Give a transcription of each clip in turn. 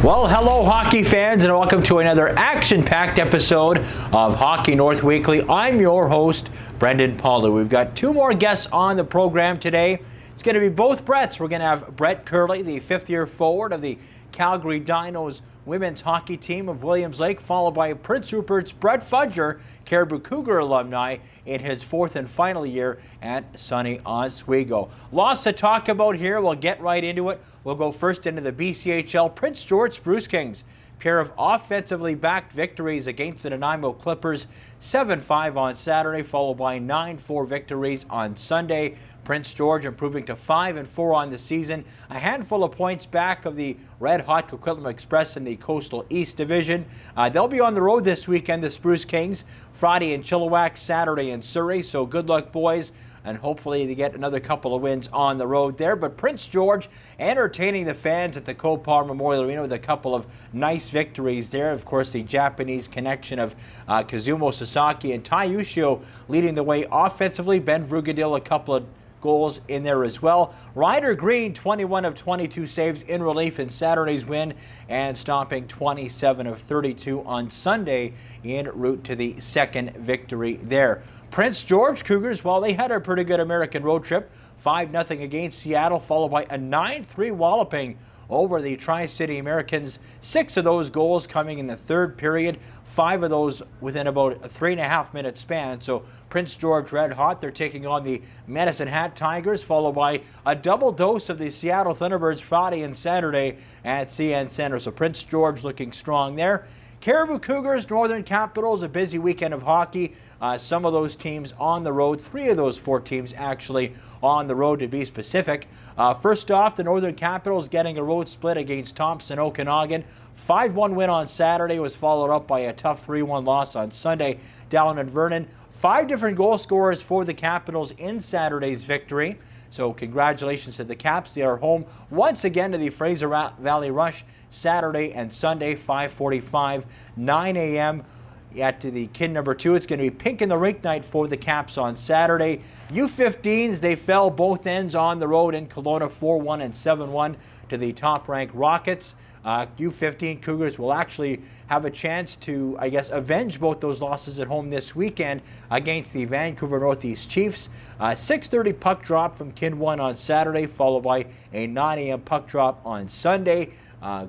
Well, hello hockey fans, and welcome to another action-packed episode of Hockey North Weekly. I'm your host, Brendan Pauly. We've got two more guests on the program today. It's going to be both Brettes. We're going to have Brette Kerley, the fifth-year forward of the Calgary Dinos women's hockey team of Williams Lake, followed by Prince Rupert's Brette Fudger, Caribou Cougar alumni, in his fourth and final year at sunny Oswego. Lots to talk about here. We'll get right into it. We'll go first into the BCHL. Prince George Spruce Kings, pair of offensively backed victories against the Nanaimo Clippers, 7-5 on Saturday, followed by 9-4 victories on Sunday. Prince George improving to 5-4 on the season, a handful of points back of the red-hot Coquitlam Express in the Coastal East Division. They'll be on the road this weekend, the Spruce Kings, Friday in Chilliwack, Saturday in Surrey, so good luck, boys, and hopefully they get another couple of wins on the road there. But Prince George entertaining the fans at the Copar Memorial Arena with a couple of nice victories there. Of course, the Japanese connection of Kazumo Sasaki and Tai Ushio leading the way offensively. Ben Vrugadil a couple of goals in there as well. Ryder Green, 21 of 22 saves in relief in Saturday's win, and stopping 27 of 32 on Sunday en route to the second victory there. Prince George Cougars, well, they had a pretty good American road trip. 5-0 against Seattle, followed by a 9-3 walloping over the Tri-City Americans. 6 of those goals coming in the third period, 5 of those within about a 3.5-minute span. So Prince George red hot. They're taking on the Medicine Hat Tigers, followed by a double dose of the Seattle Thunderbirds Friday and Saturday at CN Center. So Prince George looking strong there. Caribou Cougars, Northern Capitals, a busy weekend of hockey. Some of those teams on the road, 3 of those 4 teams actually on the road to be specific. First off, the Northern Capitals getting a road split against Thompson Okanagan. 5-1 win on Saturday was followed up by a tough 3-1 loss on Sunday down in Vernon. 5 different goal scorers for the Capitals in Saturday's victory. So congratulations to the Caps. They are home once again to the Fraser Valley Rush Saturday and Sunday, 5:45, 9 a.m. at the Kin number 2. It's going to be pink in the rink night for the Caps on Saturday. U15s, they fell both ends on the road in Kelowna, 4-1 and 7-1 to the top-ranked Rockets. U15 Cougars will actually have a chance to, I guess, avenge both those losses at home this weekend against the Vancouver Northeast Chiefs. 6:30 puck drop from Kin 1 on Saturday, followed by a 9 a.m. puck drop on Sunday.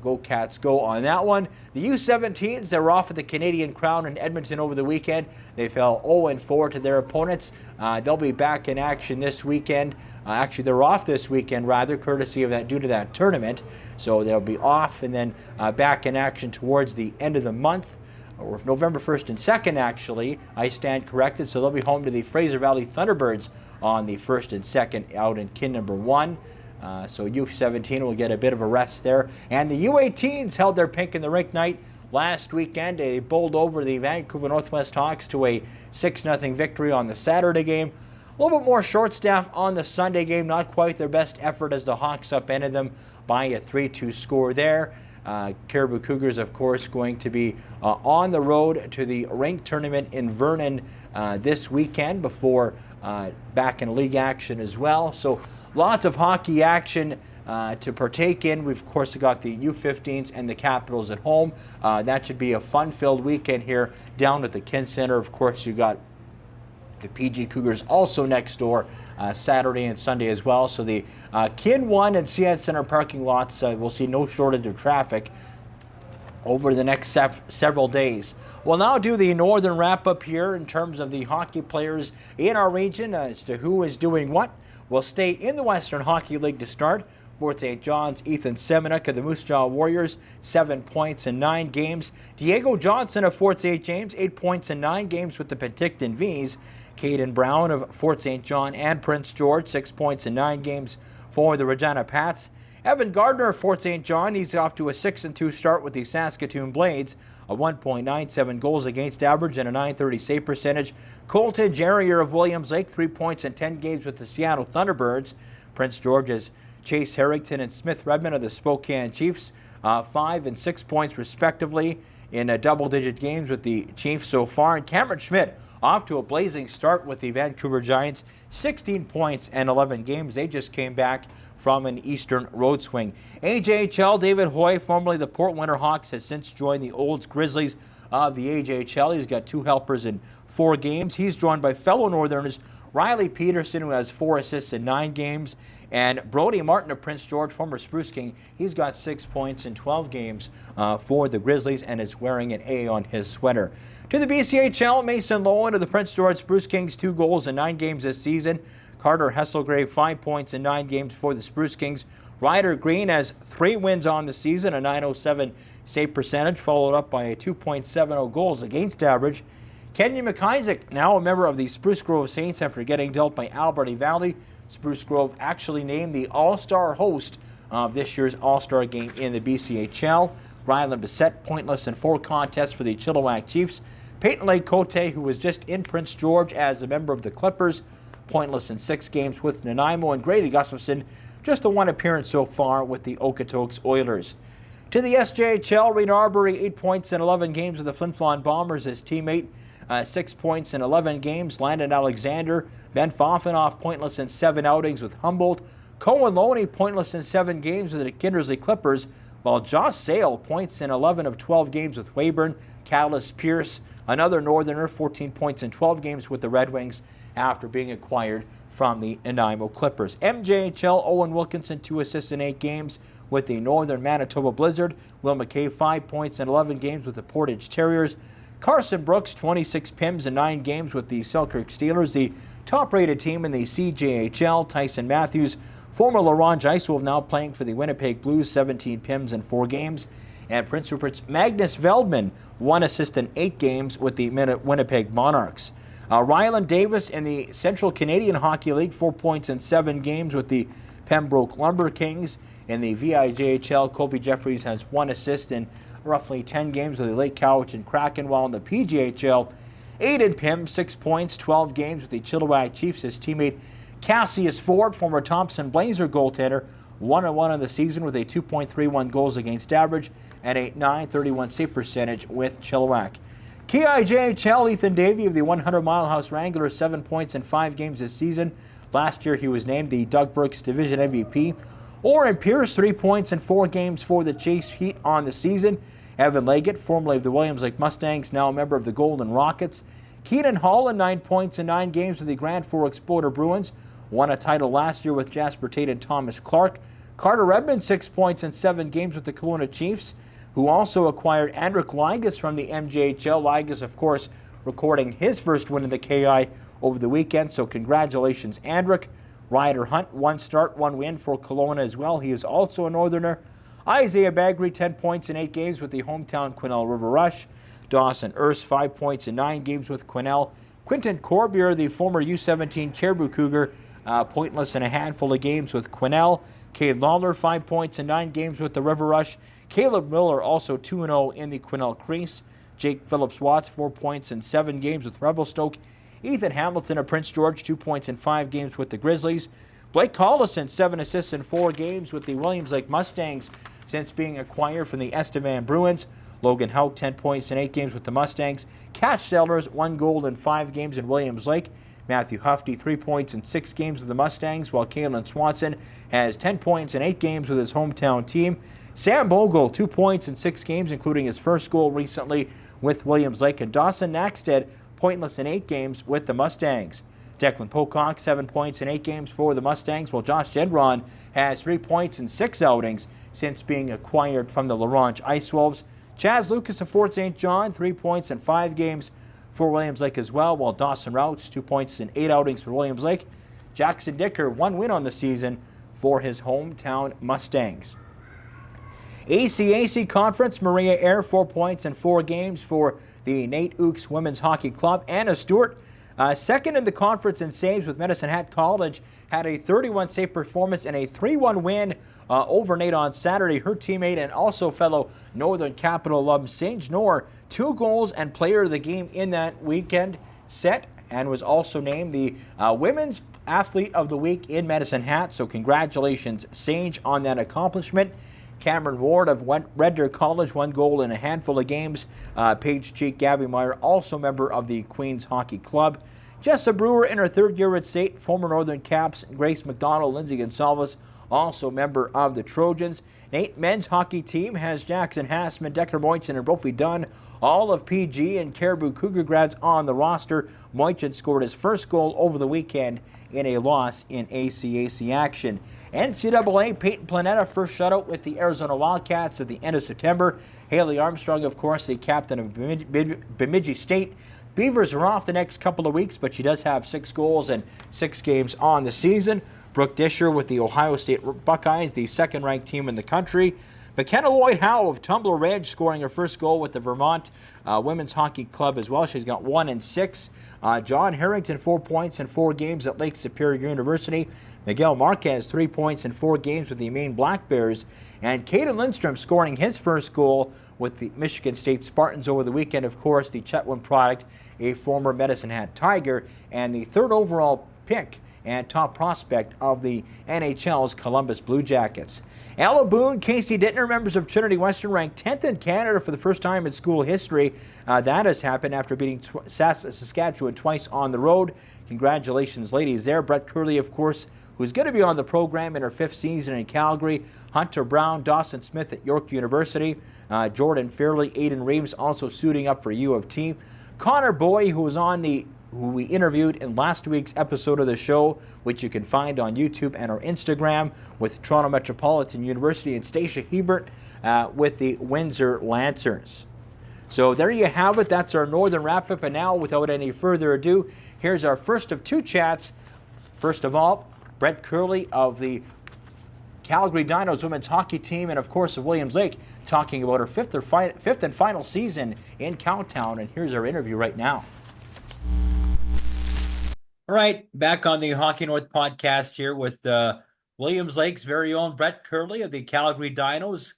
Go Cats go on that one. The U17s, they're off at the Canadian Crown in Edmonton over the weekend. They fell 0-4 to their opponents. They'll be back in action this weekend. Actually, they're off this weekend, rather, courtesy of that, due to that tournament. So they'll be off and then back in action towards the end of the month, or November 1st and 2nd, actually. I stand corrected. So they'll be home to the Fraser Valley Thunderbirds on the 1st and 2nd out in Kin number 1. So U17 will get a bit of a rest there. And the U18s held their pink in the rink night last weekend. They bowled over the Vancouver Northwest Hawks to a 6-0 victory on the Saturday game. A little bit more short staff on the Sunday game. Not quite their best effort as the Hawks upended them by a 3-2 score there. Caribou Cougars, of course, going to be on the road to the rink tournament in Vernon this weekend before back in league action as well. So lots of hockey action to partake in. We've, of course, got the U15s and the Capitals at home. That should be a fun-filled weekend here down at the Kin Center. Of course, you got the PG Cougars also next door Saturday and Sunday as well. So the Kin 1 and CN Center parking lots will see no shortage of traffic over the next several days. We'll now do the northern wrap-up here in terms of the hockey players in our region as to who is doing what. We'll stay in the Western Hockey League to start. Fort St. John's Ethan Semenuk of the Moose Jaw Warriors, 7 points in 9 games. Diego Johnson of Fort St. James, 8 points in 9 games with the Penticton V's. Caden Brown of Fort St. John and Prince George, 6 points in 9 games for the Regina Pats. Evan Gardner of Fort St. John, he's off to a 6-2 start with the Saskatoon Blades, a 1.97 goals against average and a .930 save percentage. Colton Jerrier of Williams Lake, 3 points in 10 games with the Seattle Thunderbirds. Prince George's Chase Harrington and Smith Redmond of the Spokane Chiefs, 5 and 6 points respectively in double-digit games with the Chiefs so far. And Cameron Schmidt off to a blazing start with the Vancouver Giants, 16 points and 11 games. They just came back from an Eastern road swing. AJHL, David Hoy, formerly the Port Winterhawks, has since joined the Olds Grizzlies of the AJHL. He's got 2 helpers in 4 games. He's joined by fellow Northerners Riley Peterson, who has 4 assists in 9 games, and Brody Martin of Prince George, former Spruce King. He's got 6 points in 12 games for the Grizzlies and is wearing an A on his sweater. To the BCHL, Mason Lowen of the Prince George Spruce Kings, 2 goals in 9 games this season. Carter Hesselgrave, 5 points in 9 games for the Spruce Kings. Ryder Green has 3 wins on the season, a .907 save percentage, followed up by a 2.70 goals against average. Kenya McIsaac, now a member of the Spruce Grove Saints after getting dealt by Alberta Valley. Spruce Grove actually named the All-Star host of this year's All-Star game in the BCHL. Ryland Bissett, pointless in 4 contests for the Chilliwack Chiefs. Peyton Lake Cote, who was just in Prince George as a member of the Clippers, pointless in 6 games with Nanaimo. And Grady Gustafson, just the 1 appearance so far with the Okotoks Oilers. To the SJHL, Reed Arbery, 8 points in 11 games with the Flin Flon Bombers. His teammate, 6 points in 11 games. Landon Alexander, Ben Foffenoff, pointless in 7 outings with Humboldt. Cohen Loney, pointless in 7 games with the Kindersley Clippers, while Josh Sale, points in 11 of 12 games with Weyburn. Callis Pierce, another Northerner, 14 points in 12 games with the Red Wings after being acquired from the Nanaimo Clippers. MJHL, Owen Wilkinson, 2 assists in 8 games with the Northern Manitoba Blizzard. Will McKay, 5 points in 11 games with the Portage Terriers. Carson Brooks, 26 PIMs in 9 games with the Selkirk Steelers, the top-rated team in the CJHL. Tyson Matthews, former La Ronge Ice Wolf, now playing for the Winnipeg Blues, 17 PIMs in 4 games. And Prince Rupert's Magnus Veldman, 1 assist in 8 games with the Winnipeg Monarchs. Ryland Davis in the Central Canadian Hockey League, 4 points in 7 games with the Pembroke Lumber Kings. In the VIJHL, Colby Jeffries has 1 assist in roughly 10 games with the Lake Cowichan Kraken, while in the PGHL, Aiden Pym, 6 points, 12 games with the Chilliwack Chiefs. His teammate Cassius Ford, former Thompson Blazer goaltender, 1-1 on the season with a 2.31 goals against average and a .931 save percentage with Chilliwack. KIJHL, Ethan Davey of the 100 Mile House Wranglers, 7 points in 5 games this season. Last year he was named the Doug Burks Division MVP. Oren Pierce, 3 points in 4 games for the Chase Heat on the season. Evan Leggett, formerly of the Williams Lake Mustangs, now a member of the Golden Rockets. Keenan Holland, 9 points in 9 games with the Grand Forks Boulder Bruins. Won a title last year with Jasper Tate and Thomas Clark. Carter Redmond, 6 points in 7 games with the Kelowna Chiefs, who also acquired Andrick Ligas from the MJHL. Ligas, of course, recording his first win in the KI over the weekend, so congratulations, Andrick. Ryder Hunt, 1 start, 1 win for Kelowna as well. He is also a Northerner. Isaiah Bagri, 10 points in 8 games with the hometown Quesnel River Rush. Dawson Erse, 5 points in 9 games with Quesnel. Quinton Corbier, the former U17 Caribou Cougar, pointless in a handful of games with Quesnel. Cade Lawler, 5 points in 9 games with the River Rush. Caleb Miller, also 2-0 in the Quesnel crease. Jake Phillips-Watts, 4 points in 7 games with Revelstoke. Ethan Hamilton of Prince George, 2 points in 5 games with the Grizzlies. Blake Collison, 7 assists in 4 games with the Williams Lake Mustangs since being acquired from the Estevan Bruins. Logan Houck, 10 points in 8 games with the Mustangs. Cash Sellers, 1 goal in 5 games in Williams Lake. Matthew Hufty, 3 points in 6 games with the Mustangs, while Kalen Swanson has 10 points in 8 games with his hometown team. Sam Bogle, 2 points in 6 games, including his first goal recently with Williams Lake. And Dawson Nackstead, pointless in 8 games with the Mustangs. Declan Pocock, 7 points in 8 games for the Mustangs, while Josh Gendron has 3 points in 6 outings since being acquired from the La Ronge Ice Wolves. Chaz Lucas of Fort St. John, 3 points in 5 games for Williams Lake as well, while Dawson Routs, 2 points in 8 outings for Williams Lake. Jackson Dicker, 1 win on the season for his hometown Mustangs. ACAC Conference, Maria Air, 4 points in 4 games for the Nate Oaks Women's Hockey Club. Anna Stewart, second in the conference in saves with Medicine Hat College, had a 31 save performance and a 3-1 win over Nate on Saturday. Her teammate and also fellow Northern Capital alum Sage Knorr, 2 goals and player of the game in that weekend set, and was also named the Women's Athlete of the Week in Medicine Hat. So congratulations, Sage, on that accomplishment. Cameron Ward of Red Deer College, 1 goal in a handful of games. Paige Cheek, Gabby Meyer, also member of the Queens Hockey Club. Jessa Brewer in her third year at state, former Northern Caps. Grace McDonald, Lindsay Gonsalves, also member of the Trojans. Nate men's hockey team has Jackson Hassman, Decker Moichen, and Brophy Dunn, all of PG and Caribou Cougar grads on the roster. Moichen scored his first goal over the weekend in a loss in ACAC action. NCAA, Peyton Planetta first shutout with the Arizona Wildcats at the end of September. Haley Armstrong, of course, the captain of Bemidji State. Beavers are off the next couple of weeks, but she does have 6 goals and 6 games on the season. Brooke Disher with the Ohio State Buckeyes, the second-ranked team in the country. McKenna Lloyd-Howe of Tumbler Ridge scoring her first goal with the Vermont Women's Hockey Club as well. She's got 1 and 6. John Harrington, 4 points in 4 games at Lake Superior University. Miguel Marquez, 3 points in 4 games with the Maine Black Bears. And Caden Lindstrom scoring his first goal with the Michigan State Spartans over the weekend. Of course, the Chetwynd product, a former Medicine Hat Tiger, and the 3rd overall pick and top prospect of the NHL's Columbus Blue Jackets. Ella Boone, Casey Dittner, members of Trinity Western, ranked 10th in Canada for the first time in school history. That has happened after beating Saskatchewan twice on the road. Congratulations, ladies, there. Brette Kerley, of course, who's going to be on the program in her 5th season in Calgary. Hunter Brown, Dawson Smith at York University. Jordan Fairley, Aiden Reeves also suiting up for U of T. Connor Boy, who we interviewed in last week's episode of the show, which you can find on YouTube and our Instagram, with Toronto Metropolitan University, and Stacia Hebert with the Windsor Lancers. So there you have it. That's our Northern wrap-up. And now, without any further ado, here's our first of 2 chats. First of all, Brette Kerley of the Calgary Dinos women's hockey team, and of course of Williams Lake, talking about her 5th and final season in Cowtown. And here's our interview right now. All right, back on the Hockey North podcast here with Williams Lake's very own Brette Kerley of the Calgary Dinos.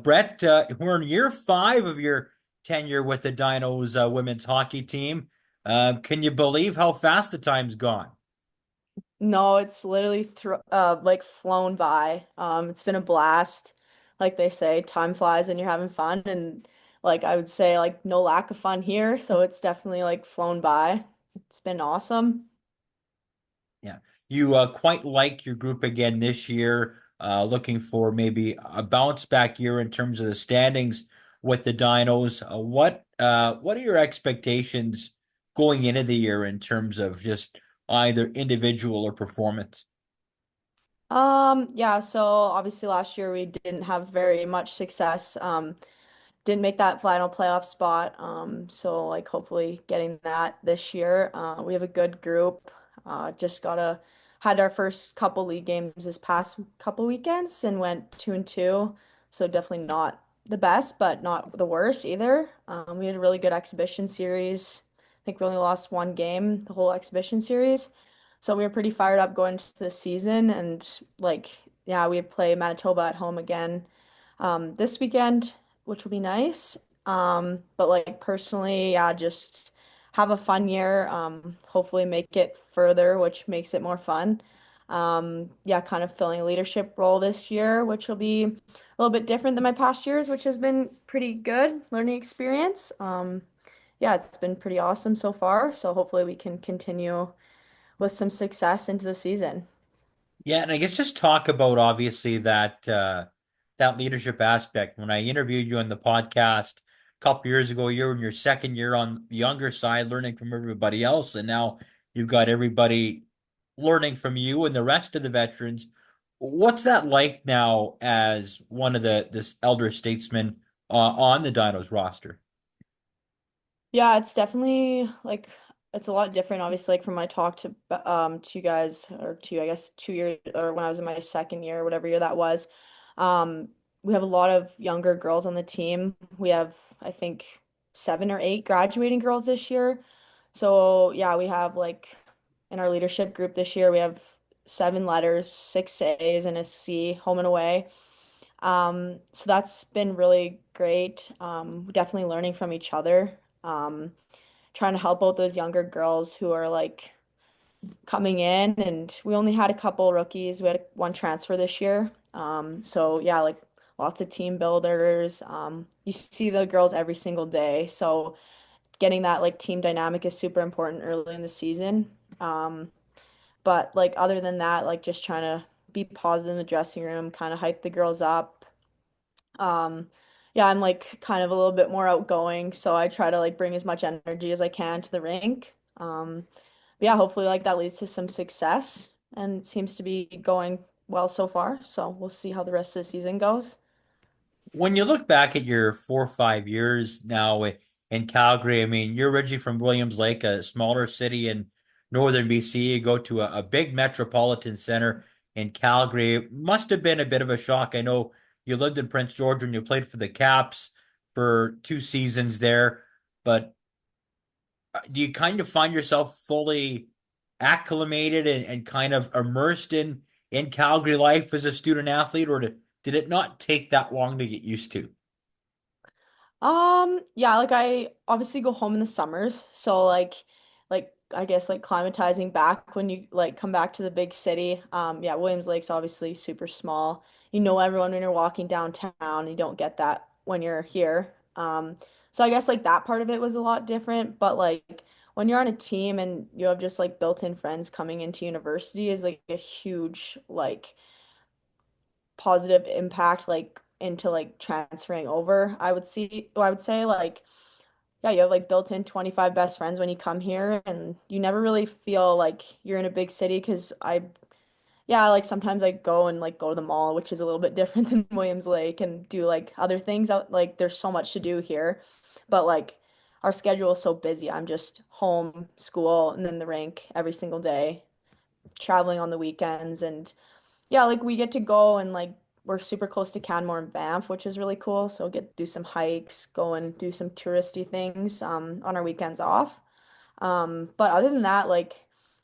Brette, we're in year 5 of your tenure with the Dinos women's hockey team. Can you believe how fast the time's gone? No, it's literally like flown by. It's been a blast. Like they say, time flies when you're having fun, and like I would say, like no lack of fun here. So it's definitely like flown by. It's been awesome. Yeah. You quite like your group again this year, looking for maybe a bounce back year in terms of the standings with the Dinos. What are your expectations going into the year in terms of just either individual or performance? Yeah, so obviously last year we didn't have very much success. Didn't make that final playoff spot. So like hopefully getting that this year. We have a good group. Just had our first couple league games this past couple weekends and went 2-2. So definitely not the best, but not the worst either. We had a really good exhibition series. I think we only lost 1 game the whole exhibition series. So we were pretty fired up going into the season, and like yeah, we play Manitoba at home again this weekend, which will be nice. But like personally, yeah, just have a fun year. Hopefully make it further, which makes it more fun. Yeah, kind of filling a leadership role this year, which will be a little bit different than my past years, which has been pretty good learning experience. Yeah, it's been pretty awesome so far. So hopefully we can continue with some success into the season. Yeah, and I guess just talk about obviously that leadership aspect. When I interviewed you on the podcast a couple years ago, you were in your 2nd year on the younger side, learning from everybody else, and now you've got everybody learning from you and the rest of the veterans. What's that like now as one of the this elder statesmen on the Dinos roster? Yeah, it's definitely like it's a lot different, obviously, like from my talk to you guys or to I guess 2 years or when I was in my 2nd year, whatever year that was. Um, we have a lot of younger girls on the team. We have, I think, 7 or 8 graduating girls this year. So yeah, we have like in our leadership group this year, we have 7 letters, 6 A's, and a C, home and away. So that's been really great. Definitely learning from each other. Um, Trying to help out those younger girls who are like coming in, and we only had a couple rookies. We had 1 transfer this year. So yeah, like lots of team builders. You see the girls every single day, so getting that like team dynamic is super important early in the season. Um, but like other than that, like just trying to be positive in the dressing room, kind of hype the girls up. Um, yeah, I'm like kind of a little bit more outgoing, so I try to like bring as much energy as I can to the rink. But yeah, hopefully like that leads to some success and it seems to be going well so far. So we'll see how the rest of the season goes. When you look back at your 4 or 5 years now in Calgary, I mean, you're originally from Williams Lake, a smaller city in northern BC. You go to a big metropolitan center in Calgary. It must have been a bit of a shock. I know you lived in Prince George and you played for the Caps for 2 seasons there, but do you kind of find yourself fully acclimated and kind of immersed in Calgary life as a student athlete, or did it not take that long to get used to? Yeah, like I obviously go home in the summers, so like I guess like climatizing back when you like come back to the big city. Yeah, Williams Lake's obviously super small. You know everyone when you're walking downtown. You don't get that when you're here. So I guess like that part of it was a lot different, but like when you're on a team and you have just like built-in friends coming into university is like a huge like positive impact like into like transferring over. I would say like yeah, you have like built-in 25 best friends when you come here and you never really feel like you're in a big city because yeah, like sometimes I go and like go to the mall, which is a little bit different than Williams Lake and do like other things out like there's so much to do here. But like our schedule is so busy. I'm just home, school, and then the rink every single day, traveling on the weekends and yeah, like we get to go and like we're super close to Canmore and Banff, which is really cool. So get to do some hikes, go and do some touristy things on our weekends off. But other than that, like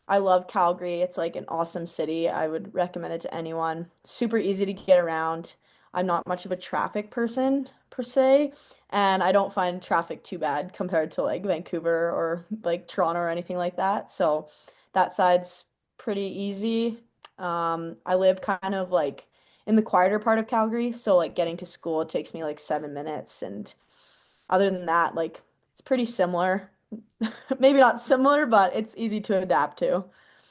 I love Calgary. It's like an awesome city. I would recommend it to anyone. Super easy to get around. I'm not much of a traffic person per se, and I don't find traffic too bad compared to like Vancouver or like Toronto or anything like that. So that side's pretty easy. I live kind of like in the quieter part of Calgary, so like getting to school it takes me like 7 minutes, and other than that, like it's pretty similar. Maybe not similar, but it's easy to adapt to.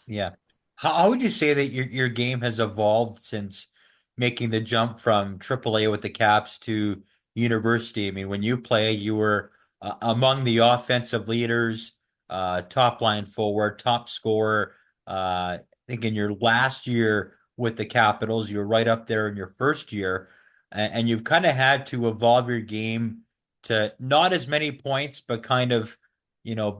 Yeah. How would you say that your game has evolved since making the jump from AAA with the Caps to university? I mean, when you play, you were among the offensive leaders, top line forward, top scorer. I think in your last year with the Capitals, you were right up there in your first year, and you've kind of had to evolve your game to not as many points, but kind of,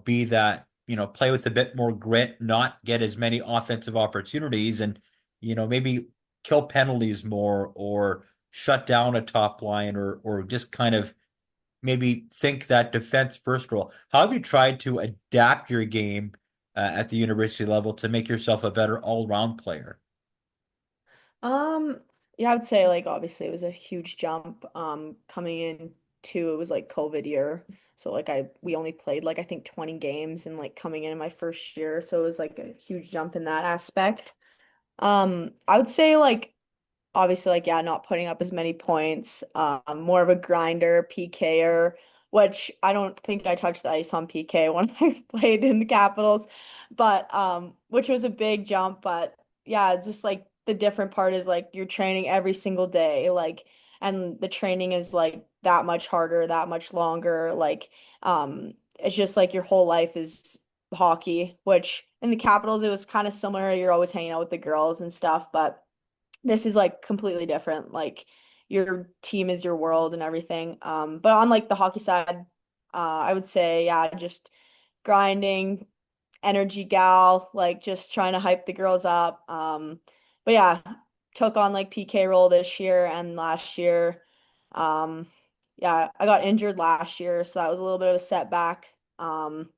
be that play with a bit more grit, not get as many offensive opportunities, and maybe kill penalties more or shut down a top line or just kind of maybe think that defense first role. How have you tried to adapt your game at the university level to make yourself a better all-round player? Um, yeah, I would say like obviously it was a huge jump coming in to it was like COVID year. So like we only played like I think 20 games and like coming in my first year, so it was like a huge jump in that aspect. I would say like obviously like yeah, not putting up as many points, more of a grinder, PKer, which I don't think I touched the ice on PK when I played in the Capitals, but which was a big jump, but yeah, it's just like the different part is like you're training every single day, like and the training is like that much harder, that much longer, like it's just like your whole life is hockey, which in the Capitals it was kind of similar. You're always hanging out with the girls and stuff, but this is like completely different. Like your team is your world and everything. But on like the hockey side, I would say, yeah, just grinding, energy gal, like just trying to hype the girls up. But yeah, took on like PK role this year and last year. Um, yeah, I got injured last year, so that was a little bit of a setback. And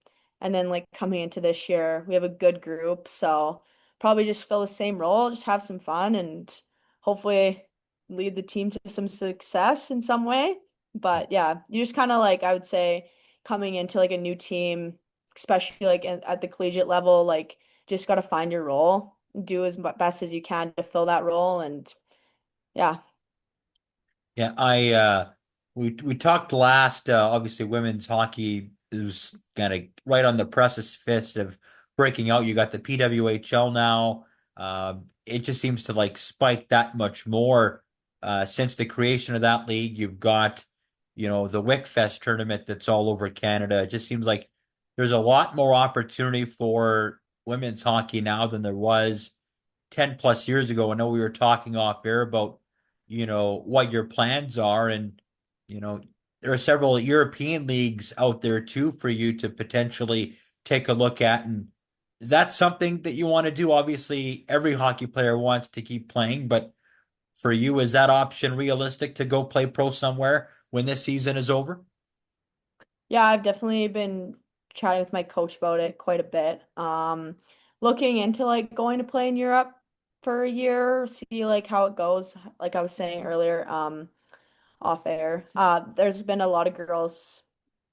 then like coming into this year, we have a good group, so probably just fill the same role, just have some fun and hopefully lead the team to some success in some way. But yeah, you just kind of like I would say coming into like a new team, especially like at the collegiate level, like just got to find your role, do as best as you can to fill that role and yeah. Yeah, we talked last. Obviously, women's hockey is kind of right on the precipice of breaking out. You got the PWHL now. It just seems to like spike that much more since the creation of that league. You've got, the Wickfest tournament that's all over Canada. It just seems like there's a lot more opportunity for women's hockey now than there was 10 plus years ago. I know we were talking off air about, what your plans are. And, you know, there are several European leagues out there too for you to potentially take a look at. And is that something that you want to do? Obviously, every hockey player wants to keep playing, but for you, is that option realistic to go play pro somewhere when this season is over? Yeah, I've definitely been chatting with my coach about it quite a bit. Looking into like going to play in Europe for a year, see like how it goes. Like I was saying earlier, off air. There's been a lot of girls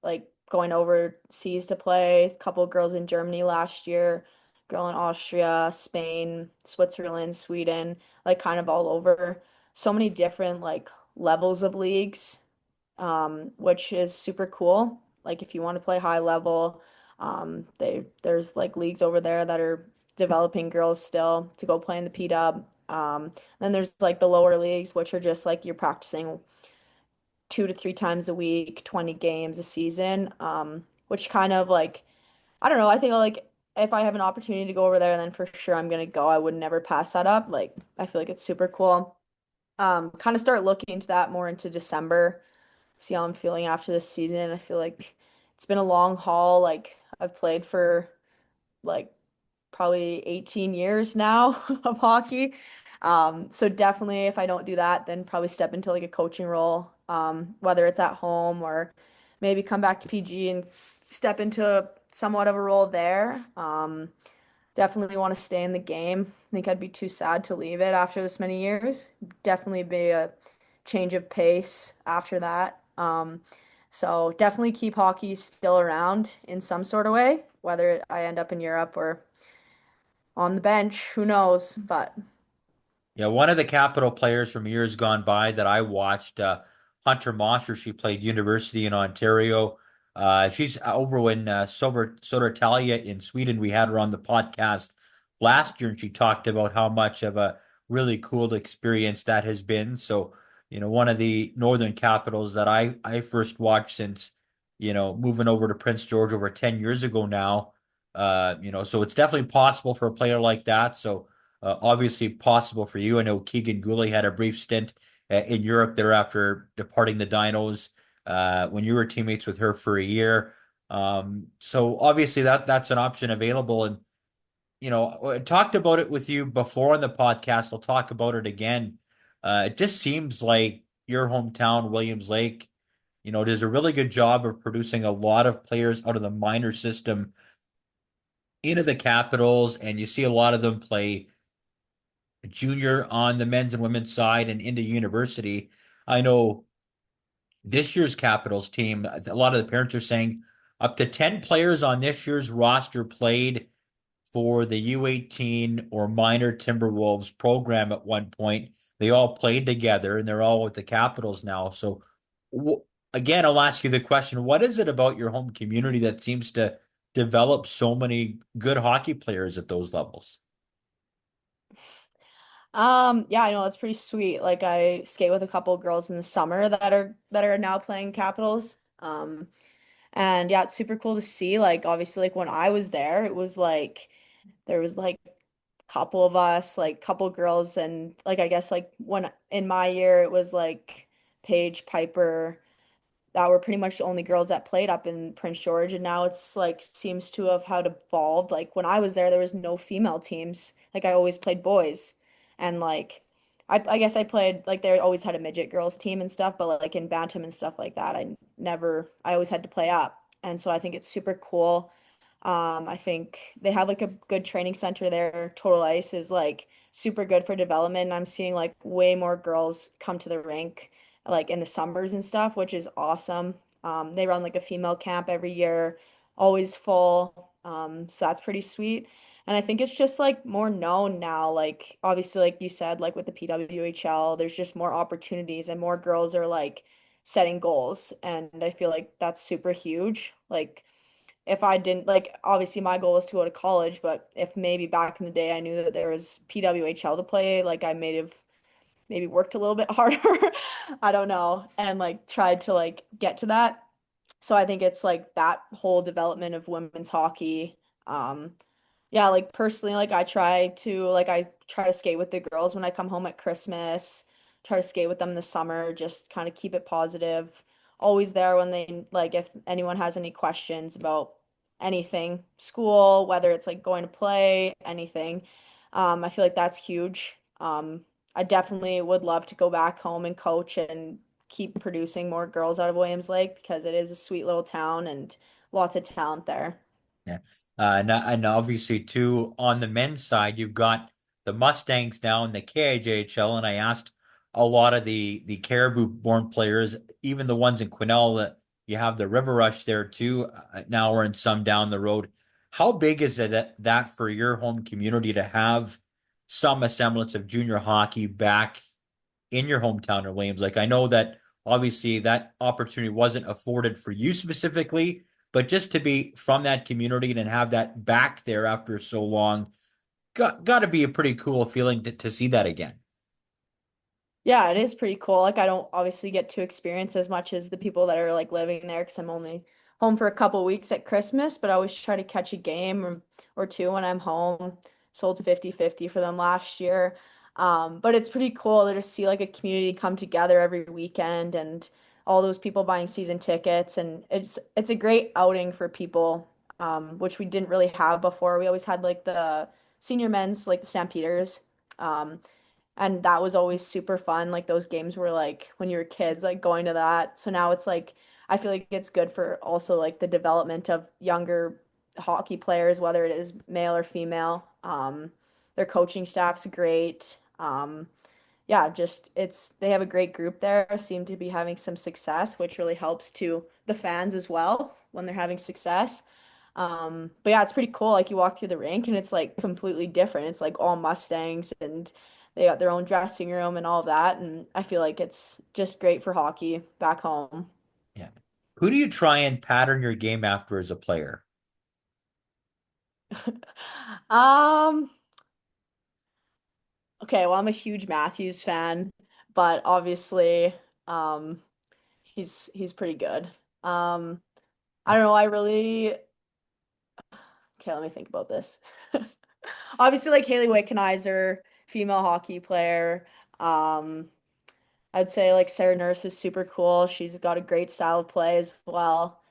like going overseas to play. A couple of girls in Germany last year, girl in Austria, Spain, Switzerland, Sweden, like kind of all over. So many different like levels of leagues, which is super cool. Like if you want to play high level, there's like leagues over there that are developing girls still to go play in the P-Dub. Then there's like the lower leagues, which are just like you're practicing 2 to 3 times a week, 20 games a season, which kind of like, I don't know, I think like if I have an opportunity to go over there, then for sure I'm gonna go. I would never pass that up. Like I feel like it's super cool. Kind of start looking into that more into December, see how I'm feeling after this season. I feel like it's been a long haul. Like I've played for like probably 18 years now of hockey. So definitely if I don't do that, then probably step into like a coaching role, whether it's at home or maybe come back to PG and step into somewhat of a role there. Definitely want to stay in the game. I think I'd be too sad to leave it after this many years. Definitely be a change of pace after that. So definitely keep hockey still around in some sort of way, whether I end up in Europe or on the bench, who knows? But Yeah, one of the Capital players from years gone by that I watched, Hunter Mosher, she played university in Ontario. She's over in Södertälje in Sweden. We had her on the podcast last year, and she talked about how much of a really cool experience that has been. So, one of the Northern Capitals that I first watched since, moving over to Prince George over 10 years ago now. So it's definitely possible for a player like that. So, obviously possible for you. I know Keegan Gooley had a brief stint in Europe there after departing the Dinos when you were teammates with her for a year. So obviously that's an option available. And I talked about it with you before on the podcast. I'll talk about it again. It just seems like your hometown, Williams Lake, does a really good job of producing a lot of players out of the minor system into the Capitals, and you see a lot of them play junior on the men's and women's side and into university. I know this year's Capitals team, a lot of the parents are saying up to 10 players on this year's roster played for the U18 or minor Timberwolves program at one point. They all played together and they're all with the Capitals now. So, again, I'll ask you the question, what is it about your home community that seems to develop so many good hockey players at those levels? yeah, I know it's pretty sweet. Like I skate with a couple girls in the summer that are now playing Capitals. And yeah, it's super cool to see. Like obviously like when I was there, it was like there was like a couple of us, like couple girls and like I guess like when in my year it was like Paige, Piper, that were pretty much the only girls that played up in Prince George, and now it's like seems to have had evolved. Like when I was there was no female teams. Like I always played boys, and like I guess I played like they always had a midget girls team and stuff, but like in bantam and stuff like that, I always had to play up, and so I think it's super cool. I think they have like a good training center there. Total Ice is like super good for development. I'm seeing like way more girls come to the rink like in the summers and stuff, which is awesome. They run like a female camp every year, always full. So that's pretty sweet. And I think it's just like more known now. Like obviously, like you said, like with the PWHL, there's just more opportunities and more girls are like setting goals. And I feel like that's super huge. Like if I didn't like obviously my goal was to go to college, but if maybe back in the day I knew that there was PWHL to play, like I may have maybe worked a little bit harder. I don't know. And like tried to like get to that. So I think it's like that whole development of women's hockey. Um, yeah, like personally, like I try to skate with the girls when I come home at Christmas, try to skate with them in the summer, just kind of keep it positive. Always there when they like if anyone has any questions about anything, school, whether it's like going to play, anything. I feel like that's huge. I definitely would love to go back home and coach and keep producing more girls out of Williams Lake because it is a sweet little town and lots of talent there. Yeah. And obviously, too, on the men's side, you've got the Mustangs now in the KIJHL, and I asked a lot of the Caribou-born players, even the ones in Quesnel, that you have the River Rush there too, now or in some down the road. How big is it that for your home community to have some semblance of junior hockey back in your hometown of Williams? Like I know that obviously that opportunity wasn't afforded for you specifically, but just to be from that community and have that back there after so long, got to be a pretty cool feeling to see that again. Yeah, it is pretty cool. Like I don't obviously get to experience as much as the people that are like living there because I'm only home for a couple weeks at Christmas, but I always try to catch a game or two when I'm home. Sold 50-50 for them last year. But it's pretty cool to just see like a community come together every weekend and all those people buying season tickets and it's a great outing for people, which we didn't really have before. We always had like the senior men's like the Stampeders. Um, and that was always super fun. Like those games were like when you were kids, like going to that. So now it's like I feel like it's good for also like the development of younger hockey players, whether it is male or female. Their coaching staff's great. Yeah, just it's they have a great group there, seem to be having some success, which really helps to the fans as well when they're having success. But yeah, it's pretty cool. Like you walk through the rink and it's like completely different. It's like all Mustangs and they got their own dressing room and all of that. And I feel like it's just great for hockey back home. Yeah. Who do you try and pattern your game after as a player? Um, okay, well, I'm a huge Matthews fan, but obviously, um, he's pretty good. Um, I don't know, I really okay, let me think about this. Obviously, like Haley Wickenheiser, female hockey player. Um, I'd say like Sarah Nurse is super cool. She's got a great style of play as well.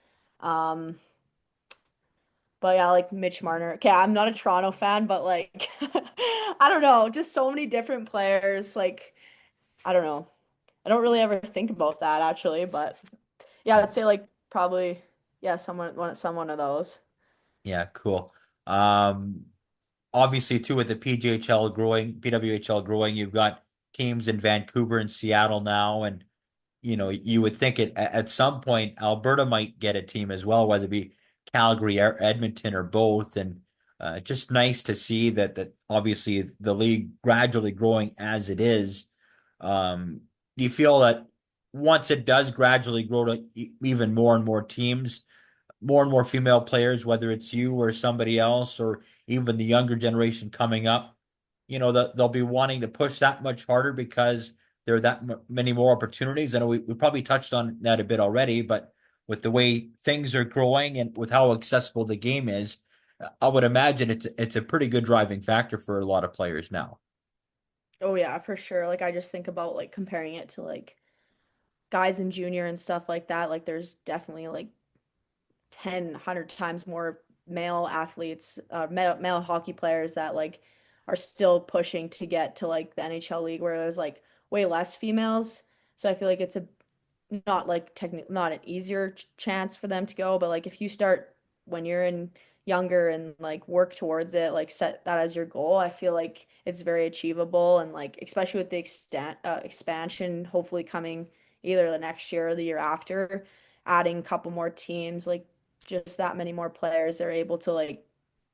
Um, but yeah, like Mitch Marner. Okay, I'm not a Toronto fan, but like I don't know, just so many different players. Like I don't know. I don't really ever think about that actually, but yeah, I'd say like probably yeah, someone of those. Yeah, cool. Um, Obviously too with the PGHL growing, PWHL growing, you've got teams in Vancouver and Seattle now, and you would think at some point Alberta might get a team as well, whether it be Calgary or Edmonton or both. And just nice to see that obviously the league gradually growing as it is. Do you feel that once it does gradually grow to even more and more teams, more and more female players, whether it's you or somebody else, or even the younger generation coming up, that they'll be wanting to push that much harder because there are that many more opportunities. And we probably touched on that a bit already, but with the way things are growing and with how accessible the game is, I would imagine it's a pretty good driving factor for a lot of players now. Oh yeah, for sure. Like I just think about like comparing it to like guys in junior and stuff like that. Like there's definitely like 10, 100 times more male athletes, male hockey players that like are still pushing to get to like the NHL league where there's like way less females. So I feel like it's a not like technically not an easier chance for them to go, but like if you start when you're in younger and like work towards it, like set that as your goal, I feel like it's very achievable and like especially with the expansion hopefully coming either the next year or the year after, adding a couple more teams, like just that many more players, they're able to like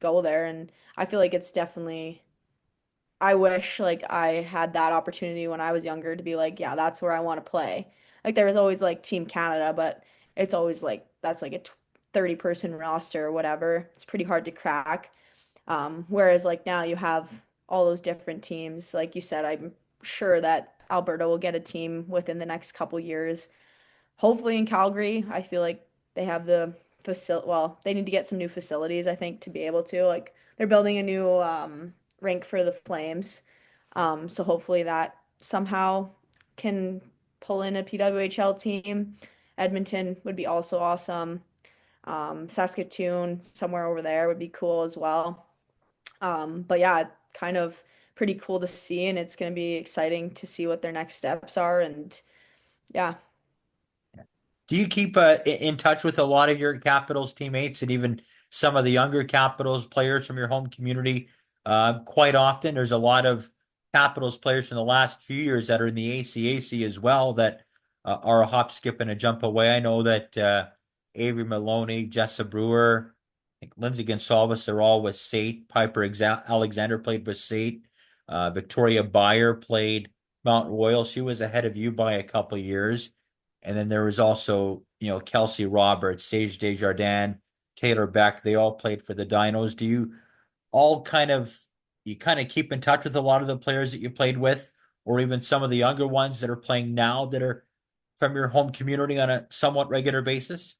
go there. And I feel like it's definitely, I wish like I had that opportunity when I was younger to be like, yeah, that's where I want to play. Like there was always like Team Canada, but it's always like that's like a 30-person roster or whatever. It's pretty hard to crack. Whereas like now you have all those different teams. Like you said, I'm sure that Alberta will get a team within the next couple years. Hopefully in Calgary, I feel like they have the facility. Well, they need to get some new facilities, I think, to be able to. Like they're building a new rink for the Flames. So hopefully that somehow can pull in a PWHL team. Edmonton would be also awesome. Saskatoon, somewhere over there would be cool as well. But yeah, kind of pretty cool to see, and it's going to be exciting to see what their next steps are. And yeah. Do you keep in touch with a lot of your Capitals teammates and even some of the younger Capitals players from your home community? Quite often, there's a lot of Capitals players from the last few years that are in the ACAC as well that are a hop, skip, and a jump away. I know that Avery Maloney, Jessa Brewer, I think Lindsay Gonsalves, they're all with SAIT. Alexander played with SAIT. Victoria Beyer played Mount Royal. She was ahead of you by a couple years. And then there was also, Kelsey Roberts, Sage Desjardins, Taylor Beck. They all played for the Dinos. Do you all you kind of keep in touch with a lot of the players that you played with, or even some of the younger ones that are playing now that are from your home community on a somewhat regular basis?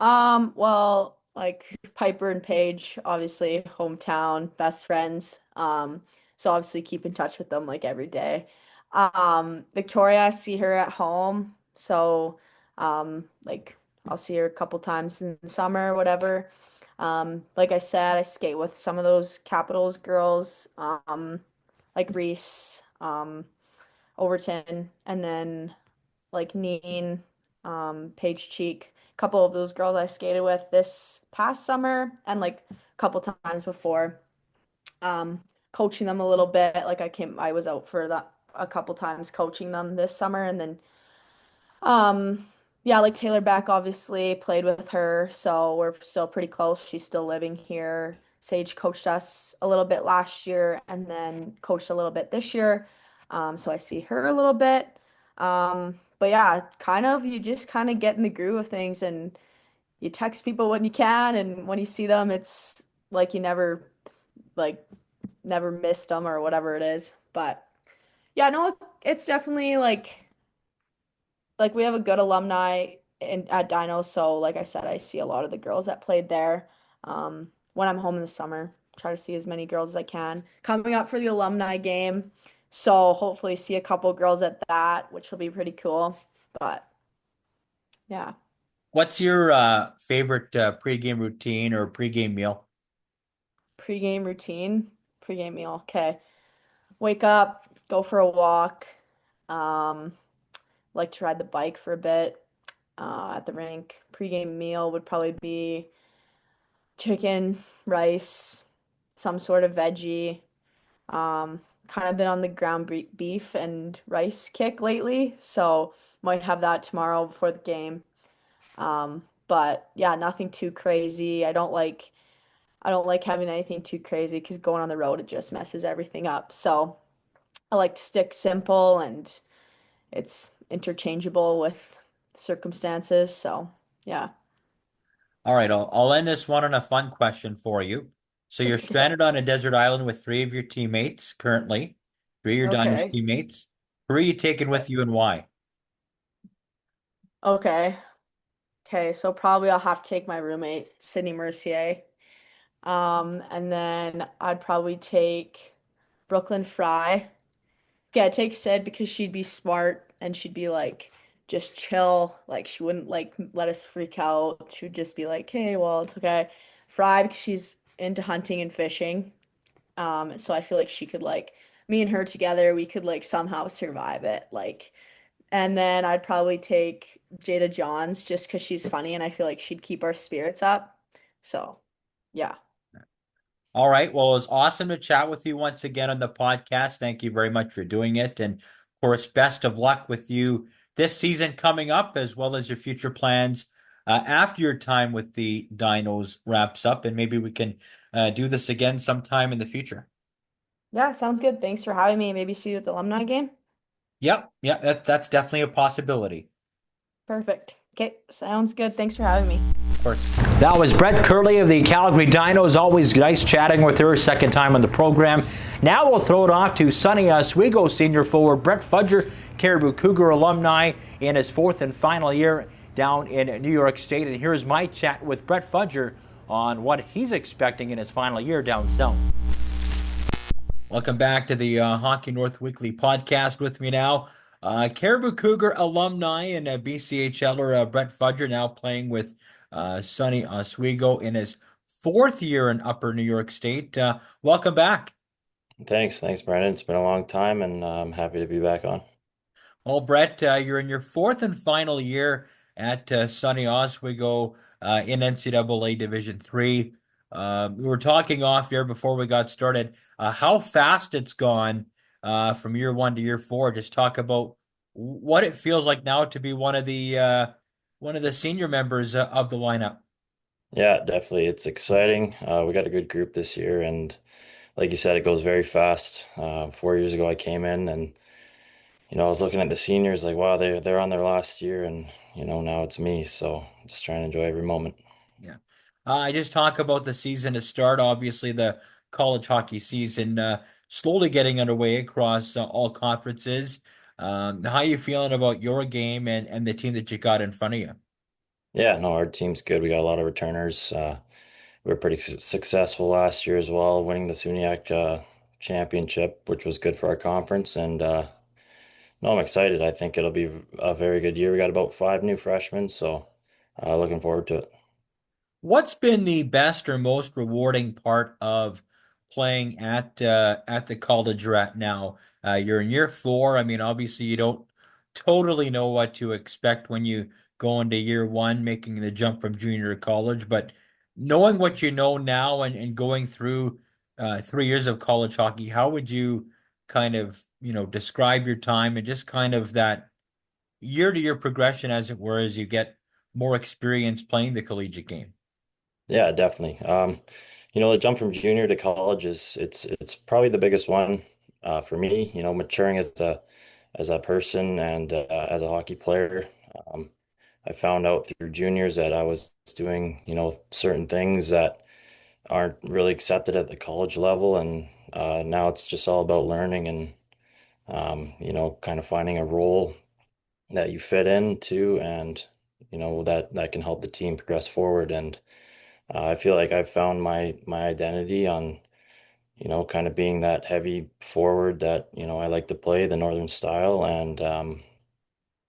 Well, like Piper and Paige, obviously hometown best friends. So obviously keep in touch with them like every day. Victoria, I see her at home, so like I'll see her a couple times in the summer or whatever. Like I said, I skate with some of those Capitals girls, like Reese, Overton, and then like Neen, Paige Cheek. A couple of those girls I skated with this past summer and like a couple times before. Um, Coaching them a little bit. Like I was out for that a couple times coaching them this summer, and then um, yeah, like Taylor Beck obviously played with her, so we're still pretty close. She's still living here. Sage coached us a little bit last year and then coached a little bit this year. So I see her a little bit. But yeah, kind of you just kind of get in the groove of things and you text people when you can, and when you see them, it's like you like never missed them or whatever it is. But yeah, no, it's definitely like we have a good alumni at Dino, so like I said, I see a lot of the girls that played there. When I'm home in the summer, try to see as many girls as I can. Coming up for the alumni game, so hopefully see a couple girls at that, which will be pretty cool. But yeah, What's your favorite pregame routine or pregame meal? pregame routine, pregame meal. Okay, wake up, go for a walk. Um, like to ride the bike for a bit at the rink. Pregame meal would probably be chicken, rice, some sort of veggie. Kind of been on the ground beef and rice kick lately, so might have that tomorrow before the game. But yeah, nothing too crazy. I don't like having anything too crazy because going on the road it just messes everything up. So I like to stick simple and it's interchangeable with circumstances. So yeah. All right, I'll end this one on a fun question for you. So you're Okay. stranded on a desert island with three of your teammates currently, three of your Diners Okay. teammates. Who are you taking with you and why? Okay. Okay. So probably I'll have to take my roommate, Sydney Mercier. And then I'd probably take Brooklyn Fry. Yeah, take Sid because she'd be smart and she'd be like just chill. Like she wouldn't like let us freak out. She would just be like, "Hey, well, it's okay." Fry because she's into hunting and fishing. So I feel like she could like me and her together, we could like somehow survive it. Like, and then I'd probably take Jada Johns just because she's funny and I feel like she'd keep our spirits up. So, yeah. All right, well, it was awesome to chat with you once again on the podcast. Thank you very much for doing it. And of course, best of luck with you this season coming up, as well as your future plans after your time with the Dinos wraps up, and maybe we can do this again sometime in the future. Yeah, sounds good. Thanks for having me. Maybe see you at the alumni game. Yep, yeah, that's definitely a possibility. Perfect. Okay, sounds good. Thanks for having me. Of course. That was Brette Kerley of the Calgary Dinos. Always nice chatting with her. Second time on the program. Now we'll throw it off to Sonny Oswego senior forward Brette Fudger, Caribou Cougar alumni, in his fourth and final year down in New York State. And here's my chat with Brette Fudger on what he's expecting in his final year down south. Welcome back to the Hockey North Weekly podcast. With me now, Caribou Cougar alumni and BCHLer Brette Fudger, now playing with Sonny Oswego in his fourth year in Upper New York State. Welcome back. Thanks, Brandon. It's been a long time, and I'm happy to be back on. Well, Brett, you're in your fourth and final year at Sonny Oswego in NCAA Division III. We were talking off here before we got started. How fast it's gone from year one to year four. Just talk about what it feels like now to be one of the senior members of the lineup. Yeah, definitely. It's exciting. We got a good group this year, and like you said, it goes very fast. 4 years ago, I came in, and I was looking at the seniors like, wow, they're on their last year, and now it's me. So just trying to enjoy every moment. Yeah. I just talk about the season to start. Obviously, the college hockey season slowly getting underway across all conferences. How you feeling about your game and the team that you got in front of you? Yeah, no, our team's good. We got a lot of returners. We were pretty successful last year as well, winning the SUNYAC championship, which was good for our conference, and no, I'm excited. I think it'll be a very good year. We got about five new freshmen, so looking forward to it. What's been the best or most rewarding part of playing at the college you're at now? You're in year four. I mean, obviously, you don't totally know what to expect when you go into year one, making the jump from junior to college. But knowing what you know now and going through 3 years of college hockey, how would you kind of, describe your time and just kind of that year to year progression, as it were, as you get more experience playing the collegiate game? Yeah, definitely. The jump from junior to college it's probably the biggest one for me. Maturing as a person and as a hockey player. Um, I found out through juniors that I was doing, certain things that aren't really accepted at the college level, and now it's just all about learning and kind of finding a role that you fit into, and that can help the team progress forward. And I feel like I've found my identity on, kind of being that heavy forward that, I like to play the Northern style, and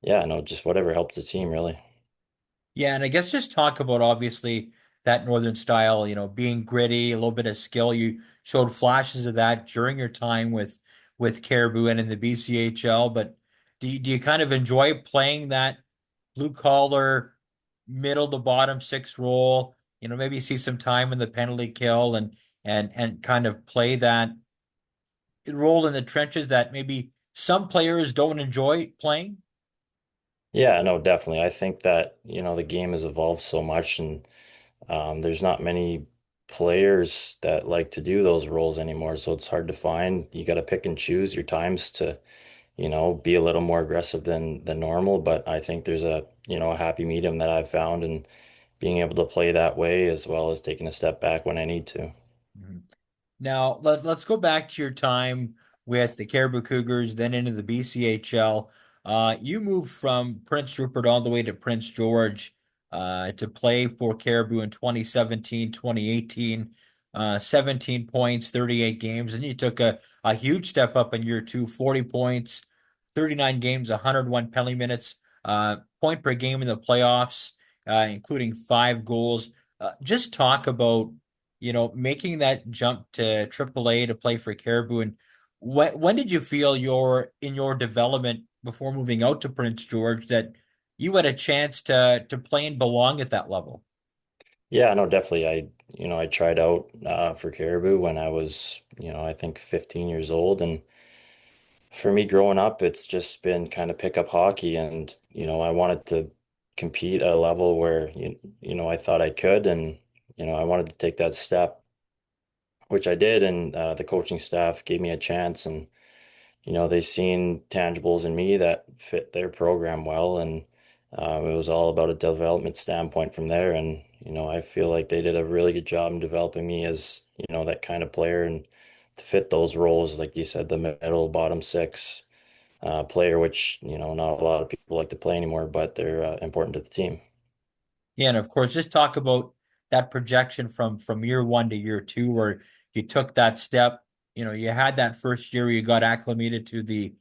yeah, no, just whatever helps the team really. Yeah, and I guess just talk about obviously that northern style, being gritty, a little bit of skill. You showed flashes of that during your time with Caribou and in the BCHL, but do you kind of enjoy playing that blue collar, middle to bottom six role? Maybe see some time in the penalty kill and kind of play that role in the trenches that maybe some players don't enjoy playing. Yeah, no, definitely. I think that, the game has evolved so much, and there's not many players that like to do those roles anymore, so it's hard to find. You got to pick and choose your times to, be a little more aggressive than normal. But I think there's a happy medium that I've found, and being able to play that way as well as taking a step back when I need to. Mhm. Now, let's go back to your time with the Caribou Cougars, then into the BCHL. You moved from Prince Rupert all the way to Prince George to play for Caribou in 2017, 2018. 17 points, 38 games, and you took a huge step up in year two, 40 points, 39 games, 101 penalty minutes, point per game in the playoffs, including 5 goals. Just talk about making that jump to AAA to play for Caribou. And when did you feel in your development before moving out to Prince George that you had a chance to play and belong at that level? Yeah, no, definitely. I tried out for Caribou when I was, I think 15 years old. And for me growing up, it's just been kind of pick up hockey. And, I wanted to compete at a level where I thought I could, and I wanted to take that step, which I did, and the coaching staff gave me a chance, and they seen tangibles in me that fit their program well, and it was all about a development standpoint from there. And I feel like they did a really good job in developing me as that kind of player and to fit those roles, like you said, the middle, bottom six player, which not a lot of people like to play anymore, but they're important to the team. Yeah, and of course, just talk about that projection from year one to year two, where you took that step. You had that first year where you got acclimated to the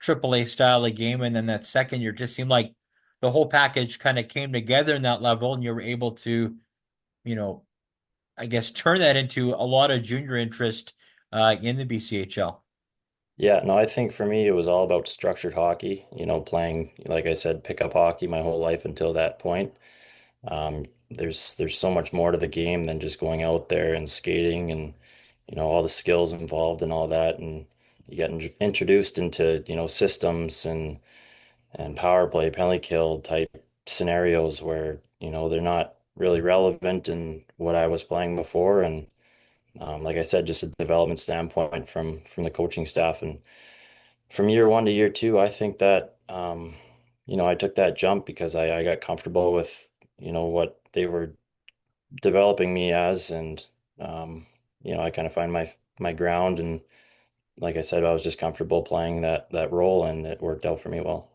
AAA style of game, and then that second year just seemed like the whole package kind of came together in that level, and you were able to, you know, I guess turn that into a lot of junior interest in the BCHL. Yeah, no, I think for me it was all about structured hockey, playing, like I said, pickup hockey my whole life until that point. There's so much more to the game than just going out there and skating and all the skills involved and all that, and you get introduced into systems and power play, penalty kill type scenarios where they're not really relevant in what I was playing before, and like I said, just a development standpoint from the coaching staff. And from year one to year two, I think that I took that jump because I got comfortable with what they were developing me as, and I kind of find my ground, and like I said, I was just comfortable playing that role, and it worked out for me well.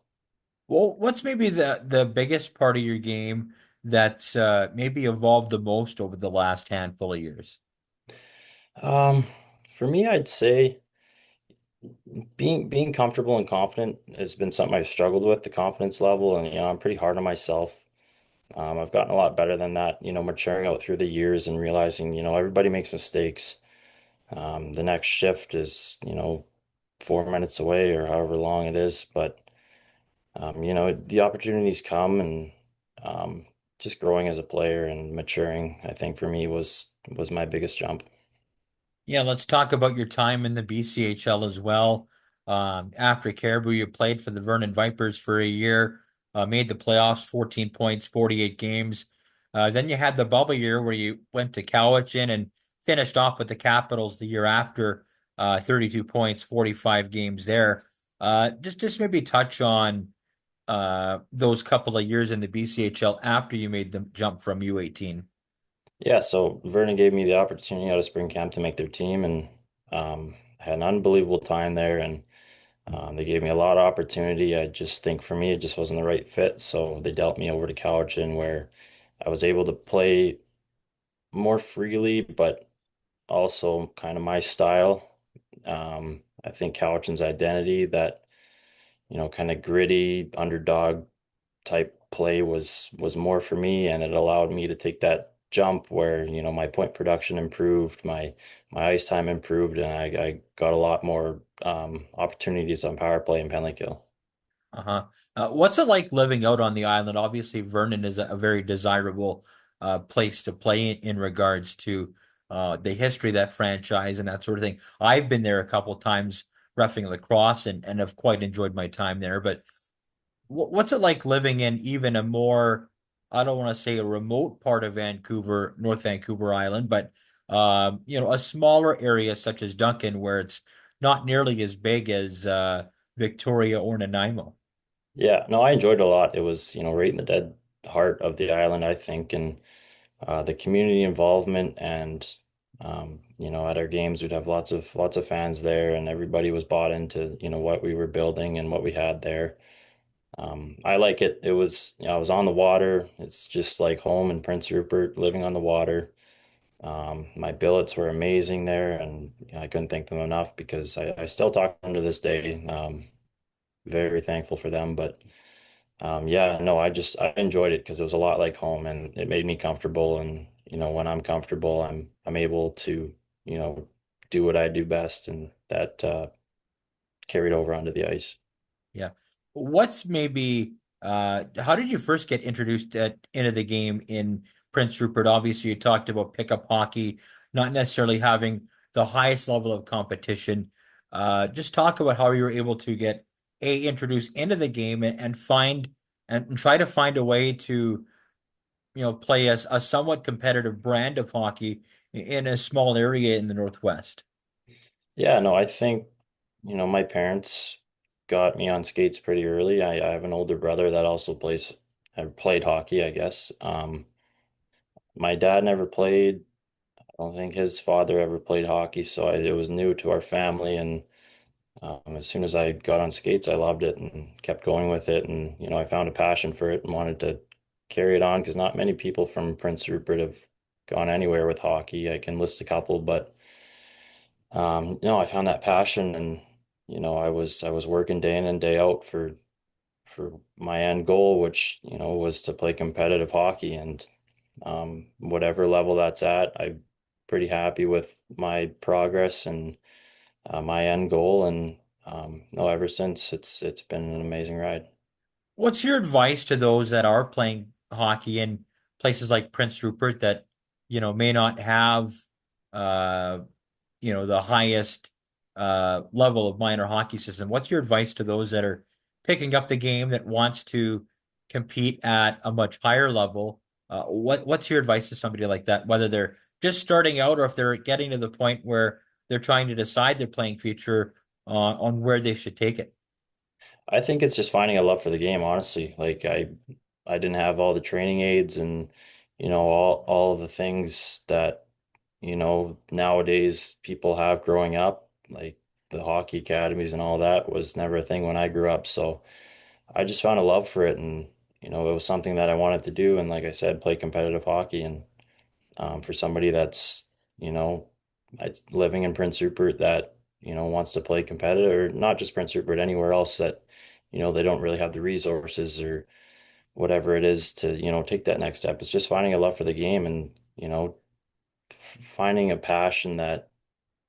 Well, what's maybe the biggest part of your game that's maybe evolved the most over the last handful of years? Um, for me, I'd say being comfortable and confident has been something I've struggled with, the confidence level, and I'm pretty hard on myself. I've gotten a lot better than that, maturing out through the years and realizing, everybody makes mistakes. The next shift is, 4 minutes away or however long it is, but the opportunities come, and just growing as a player and maturing, I think for me was my biggest jump. Yeah, let's talk about your time in the BCHL as well. After Caribou, you played for the Vernon Vipers for a year, made the playoffs, 14 points, 48 games. Then you had the bubble year where you went to Cowichan and finished off with the Capitals the year after, 32 points, 45 games there. Just maybe touch on those couple of years in the BCHL after you made the jump from U18. Yeah, so Vernon gave me the opportunity out of spring camp to make their team, and had an unbelievable time there, and they gave me a lot of opportunity. I just think for me, it just wasn't the right fit, so they dealt me over to Cowichan, where I was able to play more freely, but also kind of my style. I think Cowichan's identity, that kind of gritty underdog type play was more for me, and it allowed me to take that jump where my point production improved, my ice time improved, and I got a lot more opportunities on power play and penalty kill. Uh-huh. What's it like living out on the island? Obviously, Vernon is a very desirable place to play in regards to the history of that franchise and that sort of thing. I've been there a couple of times roughing lacrosse and have quite enjoyed my time there. But what's it like living in even a more, I don't want to say a remote part of Vancouver, North Vancouver Island, but a smaller area such as Duncan, where it's not nearly as big as Victoria or Nanaimo. Yeah, no, I enjoyed it a lot. It was right in the dead heart of the island, I think, and the community involvement, and at our games we'd have lots of fans there, and everybody was bought into what we were building and what we had there. I like it. It was, I was on the water. It's just like home in Prince Rupert, living on the water. My billets were amazing there, and I couldn't thank them enough because I still talk to them to this day. Very thankful for them. But yeah, no, I enjoyed it because it was a lot like home, and it made me comfortable. And when I'm comfortable, I'm able to you know do what I do best, and that carried over onto the ice. Yeah. What's maybe how did you first get introduced into the game in Prince Rupert? Obviously, you talked about pickup hockey, not necessarily having the highest level of competition. Just talk about how you were able to get introduced into the game and find and try to find a way to, play a somewhat competitive brand of hockey in a small area in the Northwest. Yeah, no, I think, my parents got me on skates pretty early. I have an older brother that also played hockey, I guess. My dad never played. I don't think his father ever played hockey, so it was new to our family. And as soon as I got on skates, I loved it and kept going with it. And, I found a passion for it and wanted to carry it on because not many people from Prince Rupert have gone anywhere with hockey. I can list a couple, but no, I found that passion and, I was working day in and day out for my end goal, which, was to play competitive hockey. And whatever level that's at, I'm pretty happy with my progress and my end goal. And no, ever since it's been an amazing ride. What's your advice to those that are playing hockey in places like Prince Rupert that, may not have, uh, the highest level of minor hockey system? What's your advice to those that are picking up the game that wants to compete at a much higher level? What's your advice to somebody like that, whether they're just starting out or if they're getting to the point where they're trying to decide their playing future on where they should take it? I think it's just finding a love for the game, honestly. Like I didn't have all the training aids and all of the things that nowadays people have growing up, like the hockey academies and all that was never a thing when I grew up. So I just found a love for it and it was something that I wanted to do and like I said, play competitive hockey and for somebody that's, you know, it's living in Prince Rupert that, wants to play competitive or not just Prince Rupert, anywhere else that, they don't really have the resources or whatever it is to, take that next step. It's just finding a love for the game and, finding a passion that,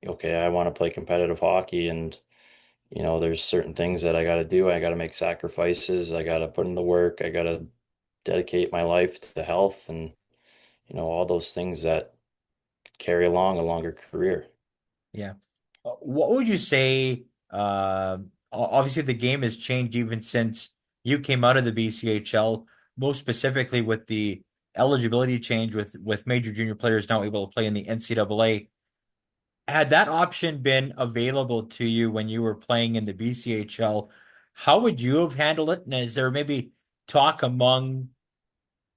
okay, I want to play competitive hockey and, there's certain things that I got to do. I got to make sacrifices. I got to put in the work. I got to dedicate my life to health and, all those things that carry along a longer career. Yeah. What would you say? Obviously, the game has changed even since you came out of the BCHL, most specifically with the eligibility change with major junior players now able to play in the NCAA. Had that option been available to you when you were playing in the BCHL, how would you have handled it? And is there maybe talk among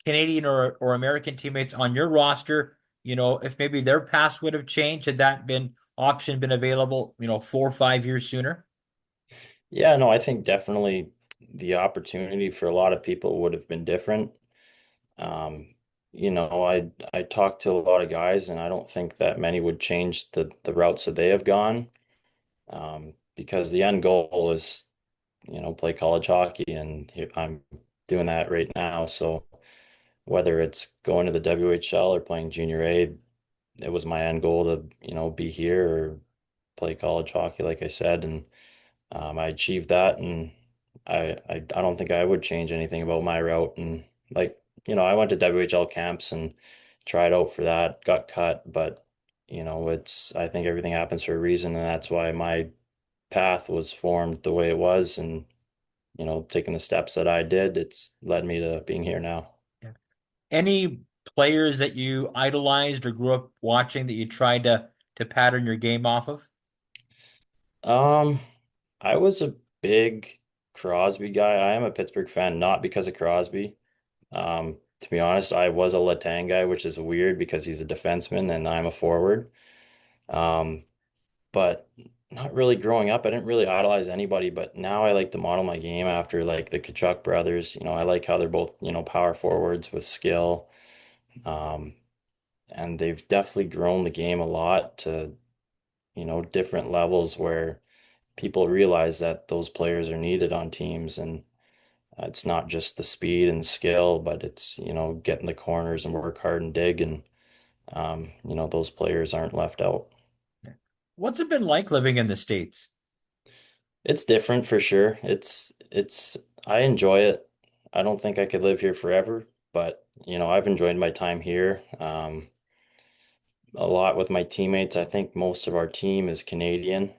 Canadian or American teammates on your roster, if maybe their paths would have changed had that been option been available, 4 or 5 years sooner? Yeah, no, I think definitely the opportunity for a lot of people would have been different. Um, I talked to a lot of guys, and I don't think that many would change the routes that they have gone, because the end goal is, play college hockey, and I'm doing that right now. So whether it's going to the WHL or playing junior A, it was my end goal to, be here or play college hockey, like I said, and I achieved that, and I don't think I would change anything about my route. And like, I went to WHL camps and tried out for that, got cut, but it's I think everything happens for a reason, and that's why my path was formed the way it was, and taking the steps that I did, it's led me to being here now. Yeah. Any players that you idolized or grew up watching that you tried to pattern your game off of? Um, I was a big Crosby guy. I am a Pittsburgh fan, not because of Crosby. To be honest, I was a Letang guy, which is weird because he's a defenseman and I'm a forward. Um, but not really growing up. I didn't really idolize anybody, but now I like to model my game after like the Kachuk brothers. I like how they're both, power forwards with skill. Um, and they've definitely grown the game a lot to, different levels where people realize that those players are needed on teams and it's not just the speed and skill, but it's, get in the corners and work hard and dig and those players aren't left out. What's it been like living in the States? It's different for sure. It's I enjoy it. I don't think I could live here forever, but I've enjoyed my time here. A lot with my teammates. I think most of our team is Canadian.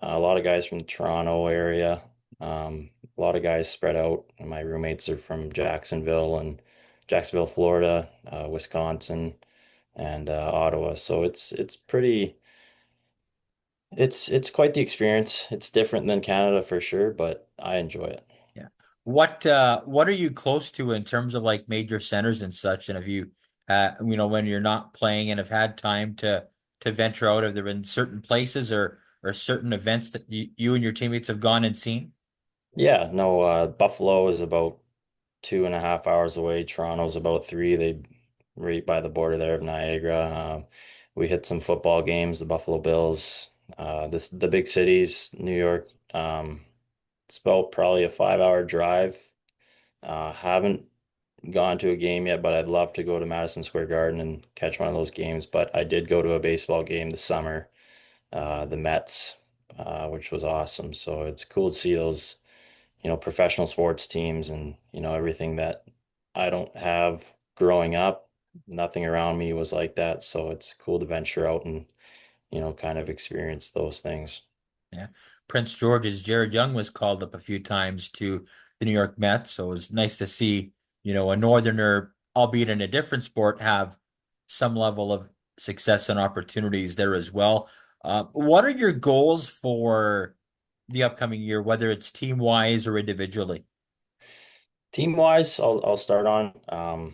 A lot of guys from the Toronto area. a lot of guys spread out. And my roommates are from Jacksonville, Florida, Wisconsin, and Ottawa. So it's quite the experience. It's different than Canada for sure, but I enjoy it. Yeah. What are you close to in terms of like major centers and such? And have you when you're not playing and have had time to venture out, have there been certain places or certain events that you and your teammates have gone and seen? Yeah, no, Buffalo is about 2.5 hours away. Toronto's about three. They right by the border there of Niagara. We hit some football games, the Buffalo Bills. The big cities, New York. It's about probably a 5 hour drive. Haven't gone to a game yet, but I'd love to go to Madison Square Garden and catch one of those games. But I did go to a baseball game this summer, the Mets, which was awesome. So it's cool to see those, professional sports teams and, everything that I don't have growing up. Nothing around me was like that. So it's cool to venture out and, kind of experience those things. Yeah. Prince George's Jared Young was called up a few times to the New York Mets, so it was nice to see, a northerner, albeit in a different sport, have some level of success and opportunities there as well. What are your goals for the upcoming year, whether it's team wise or individually? Team wise, I'll start on.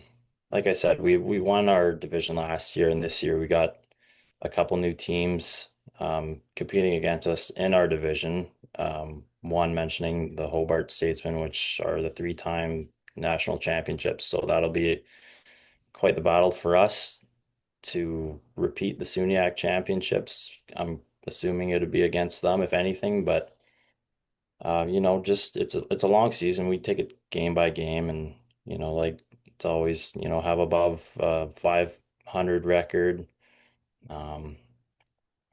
Like I said, we won our division last year, and this year we got a couple new teams competing against us in our division. One mentioning the Hobart Statesmen, which are the three-time national championships. So that'll be quite the battle for us to repeat the SUNYAC championships. I'm assuming it'd be against them, if anything, but just it's a long season. We take it game by game, and like it's always, have above 500 record. Um,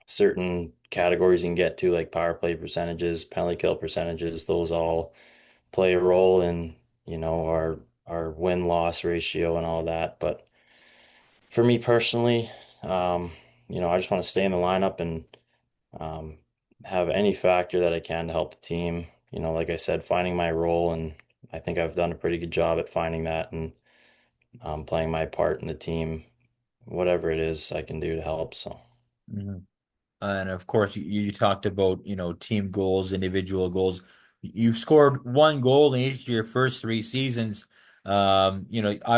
Certain categories you can get to, like power play percentages, penalty kill percentages, those all play a role in, our win-loss ratio and all that. But for me personally, um, I just want to stay in the lineup and um, have any factor that I can to help the team. Like I said, finding my role, and I think I've done a pretty good job at finding that and playing my part in the team, whatever it is I can do to help. So. Mhm. And of course, you talked about, team goals, individual goals. You've scored one goal in each of your first three seasons. I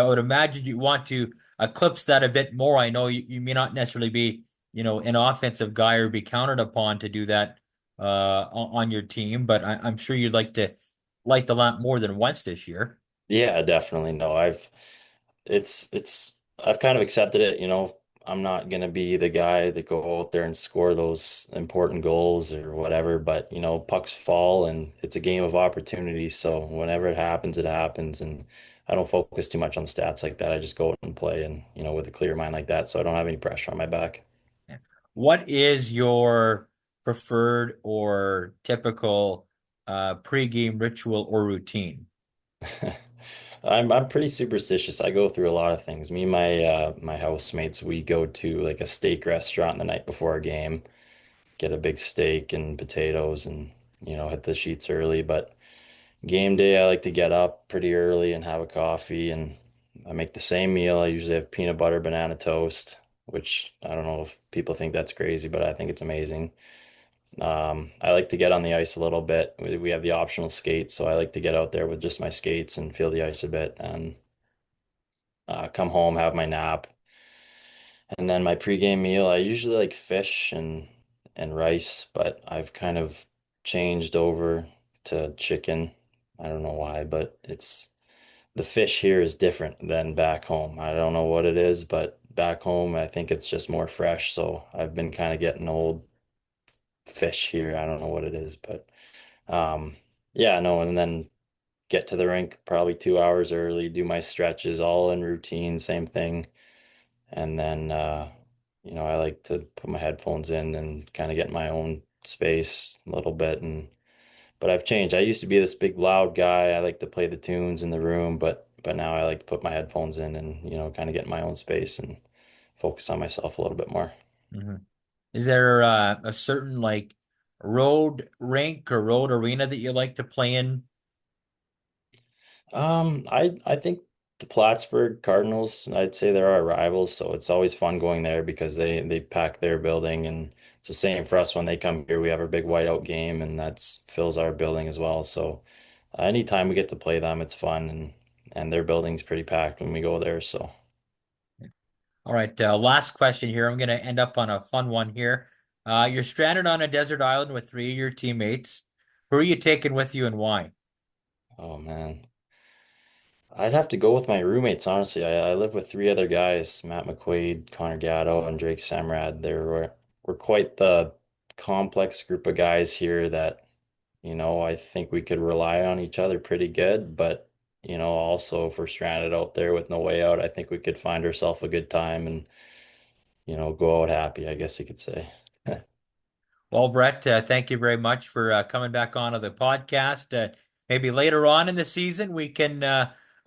would imagine you want to eclipse that a bit more. I know you may not necessarily be, an offensive guy or be counted upon to do that on your team, but I'm sure you'd like to light the lamp more than once this year. Yeah, definitely. No, it's I've kind of accepted it, I'm not gonna be the guy that go out there and score those important goals or whatever, but pucks fall and it's a game of opportunity. So whenever it happens, it happens. And I don't focus too much on stats like that. I just go out and play and, with a clear mind like that. So I don't have any pressure on my back. Yeah. What is your preferred or typical pregame ritual or routine? I'm pretty superstitious. I go through a lot of things. Me and my housemates, we go to like a steak restaurant the night before a game, get a big steak and potatoes and hit the sheets early. But game day, I like to get up pretty early and have a coffee, and I make the same meal. I usually have peanut butter banana toast, which I don't know if people think that's crazy, but I think it's amazing. I like to get on the ice a little bit. We have the optional skates, so I like to get out there with just my skates and feel the ice a bit, and come home, have my nap, and then my pregame meal. I usually like fish and rice, but I've kind of changed over to chicken. I don't know why, but it's the fish here is different than back home. I don't know what it is, but back home I think it's just more fresh. So I've been kind of getting old fish here. I don't know what it is, but um yeah, no, and then get to the rink probably 2 hours early, do my stretches all in routine, same thing. And then I like to put my headphones in and kind of get my own space a little bit. And but I've changed. I used to be this big loud guy. I like to play the tunes in the room, but now I like to put my headphones in and kind of get my own space and focus on myself a little bit more. Mhm. Is there a certain like road rink or road arena that you like to play in I think the Plattsburgh Cardinals, I'd say they're our rivals, so it's always fun going there because they pack their building, and it's the same for us when they come here. We have our big whiteout game, and that's fills our building as well. So anytime we get to play them, it's fun, and their building's pretty packed when we go there. So All right, last question here. I'm going to end up on a fun one here. You're stranded on a desert island with three of your teammates. Who are you taking with you and why? oh man. I'd have to go with my roommates, honestly. I live with three other guys, Matt McQuaid, Connor Gatto, and Drake Semrad. We're quite the complex group of guys here that, I think we could rely on each other pretty good. But, also if we're stranded out there with no way out, I think we could find ourselves a good time and, go out happy, I guess you could say. Well, Brett, thank you very much for coming back onto the podcast. Maybe later on in the season we can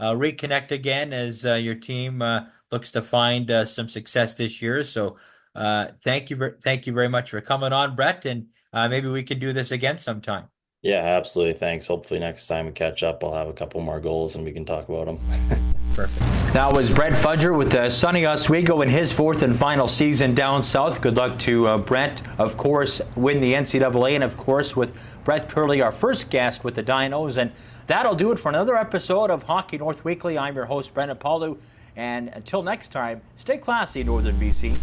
reconnect again as your team looks to find some success this year. So, thank you very much for coming on, Brett, and maybe we can do this again sometime. Yeah, absolutely. Thanks. Hopefully next time we catch up, I'll have a couple more goals and we can talk about them. Perfect. That was Brett Fudger with Sunny Oswego in his fourth and final season down south. Good luck to Brett, of course, win the NCAA, and of course with Brett Kerley, our first guest with the Dinos. And that'll do it for another episode of Hockey North Weekly. I'm your host, Brendan Paulu. And until next time, stay classy, Northern BC.